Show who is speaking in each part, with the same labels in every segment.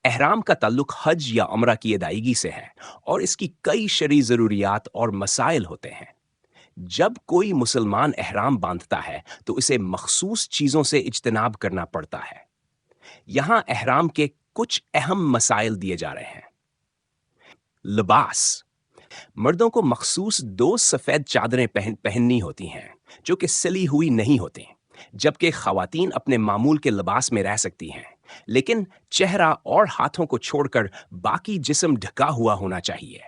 Speaker 1: एहराम का ताल्लुक हज या उम्रा की अदायगी से है और इसकी कई शरई ज़रूरियात और मसाइल होते हैं। जब कोई मुसलमान एहराम बांधता है तो इसे मखसूस चीज़ों से इज्तनाब करना पड़ता है। यहाँ एहराम के कुछ अहम मसाइल दिए जा रहे हैं। लिबास। मर्दों को मखसूस दो सफ़ेद चादरें पहननी होती हैं जो कि सिली हुई नहीं होती, जबकि ख़वातीन अपने मामूल के लिबास में रह सकती हैं, लेकिन चेहरा और हाथों को छोड़कर बाकी जिस्म ढका हुआ होना चाहिए।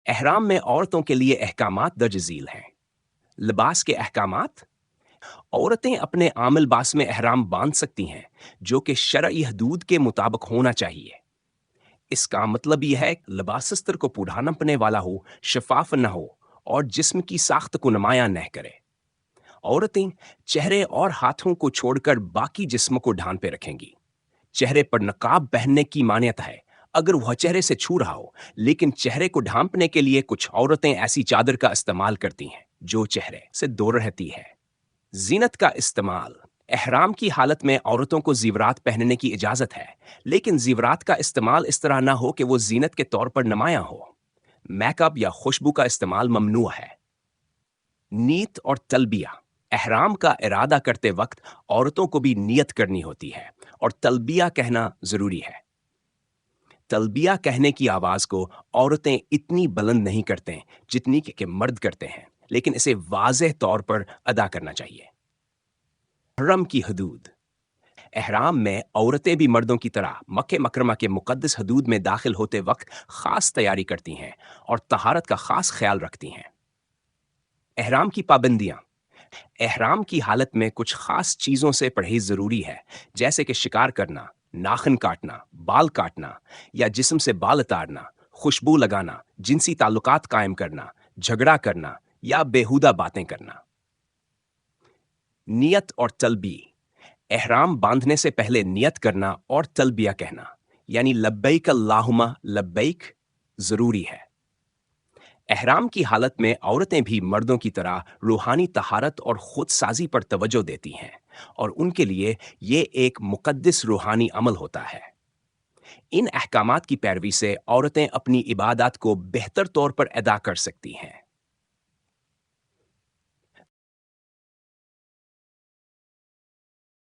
Speaker 1: एहराम में औरतों के लिए अहकामात दर्ज झील हैं। लिबास के अहकामात। औरतें अपने आम लिबास में एहराम बांध सकती हैं जो कि शरई हदूद के मुताबिक होना चाहिए। इसका मतलब यह है कि लिबास अस्तर को पूरा नपने वाला हो, शफाफ न हो और जिस्म की साख्त को नुमायां न करे। औरतें चेहरे और हाथों को छोड़कर बाकी जिस्म को ढांपे पे रखेंगी। चेहरे पर नकाब पहनने की मान्यता है अगर वह चेहरे से छू रहा हो, लेकिन चेहरे को ढांपने के लिए कुछ औरतें ऐसी चादर का इस्तेमाल करती हैं जो चेहरे से दूर रहती है। जीनत का इस्तेमाल। एहराम की हालत में औरतों को ज़ीवरात पहनने की इजाज़त है, लेकिन ज़ीवरात का इस्तेमाल इस तरह ना हो कि वो जीनत के तौर पर नुमायां हो। मेकअप या खुशबू का इस्तेमाल ममनू है। नीयत और तलबिया। एहराम का इरादा करते वक्त औरतों को भी नियत करनी होती है और तलबिया कहना ज़रूरी है। तलबिया कहने की आवाज़ को औरतें इतनी बुलंद नहीं करते जितनी कि मर्द करते हैं, लेकिन इसे वाज़ेह तौर पर अदा करना चाहिए। हरम की हदूद। एहराम में औरतें भी मर्दों की तरह मक्के मकरमा के मुकद्दस हदूद में दाखिल होते वक्त ख़ास तैयारी करती हैं और तहारत का ख़ास ख्याल रखती हैं। एहराम की पाबंदियाँ। एहराम की हालत में कुछ ख़ास चीज़ों से परहेज़ ज़रूरी है, जैसे कि शिकार करना, नाखून काटना, बाल काटना या जिस्म से बाल उतारना, खुशबू लगाना, जिनसी ताल्लुकात कायम करना, झगड़ा करना या बेहुदा बातें करना। नियत और तलबी। एहराम बांधने से पहले नियत करना और तलबिया कहना, यानी लब्बैक अल्लाहुम्मा लब्बैक, ज़रूरी है। एहराम की हालत में औरतें भी मर्दों की तरह रूहानी तहारत और खुद साजी पर तवज्जो देती हैं और उनके लिए ये एक मुकद्दस रूहानी अमल होता है। इन अहकामात की पैरवी से औरतें अपनी इबादत को बेहतर तौर पर अदा कर सकती हैं।